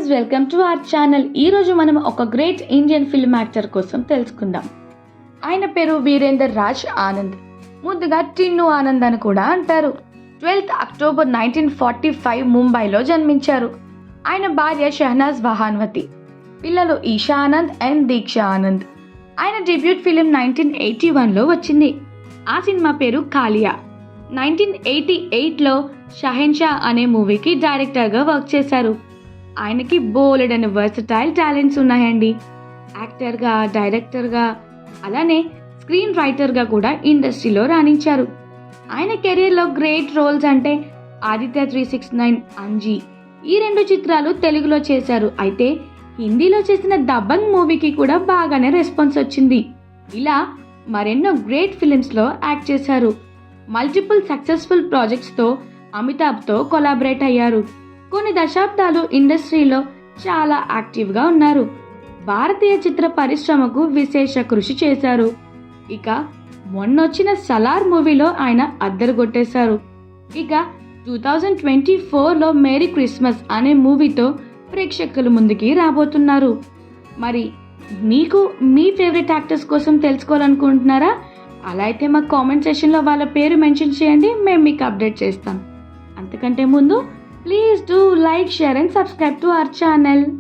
Friends, welcome to our channel. ఈరోజు మనం ఒక గ్రేట్ ఇండియన్ ఫిల్మ్ యాక్టర్ కోసం తెలుసుకుందాం. ఆయన పేరు వీరేందర్ రాజ్ ఆనంద్. ముద్దుగా టిన్ను ఆనంద్ అని కూడా అంటారు. 12th అక్టోబర్ 1945 ముంబైలో జన్మించారు. ఆయన భార్య షహనాజ్ వహాన్వతి. పిల్లలు ఈషా ఆనంద్ అండ్ దీక్ష ఆనంద్. ఆయన డెబ్యూట్ ఫిలిం 1981లో వచ్చింది. ఆ సినిమా పేరు కాలియా. 1988లో షహెన్షా అనే మూవీకి డైరెక్టర్గా వర్క్ చేశారు. ఆయనకి బోలెడని వర్సటైల్ టాలెంట్స్ ఉన్నాయండి. యాక్టర్గా, డైరెక్టర్గా, అలానే స్క్రీన్ రైటర్గా కూడా ఇండస్ట్రీలో రాణించారు. ఆయన కెరీర్లో గ్రేట్ రోల్స్ అంటే ఆదిత్య 369, అంజీ ఈ 2 చిత్రాలు తెలుగులో చేశారు. అయితే హిందీలో చేసిన దబంగ్ మూవీకి కూడా బాగానే రెస్పాన్స్ వచ్చింది. ఇలా మరెన్నో గ్రేట్ ఫిలిమ్స్లో యాక్ట్ చేశారు. మల్టిపుల్ సక్సెస్ఫుల్ ప్రాజెక్ట్స్తో అమితాబ్తో కొలాబరేట్ అయ్యారు. కొన్ని దశాబ్దాలు ఇండస్ట్రీలో చాలా యాక్టివ్గా ఉన్నారు. భారతీయ చిత్ర పరిశ్రమకు విశేష కృషి చేశారు. ఇక మొన్నొచ్చిన సలార్ మూవీలో ఆయన అద్దరుగొట్టేశారు. ఇక 2024లో మేరీ క్రిస్మస్ అనే మూవీతో ప్రేక్షకుల ముందుకి రాబోతున్నారు. మరి మీకు మీ ఫేవరెట్ యాక్టర్స్ కోసం తెలుసుకోవాలనుకుంటున్నారా? అలా అయితే మా కామెంట్ సెక్షన్లో వాళ్ళ పేరు మెన్షన్ చేయండి, మేము మీకు అప్డేట్ చేస్తాం. అంతకంటే ముందు please do like, share and subscribe to our channel.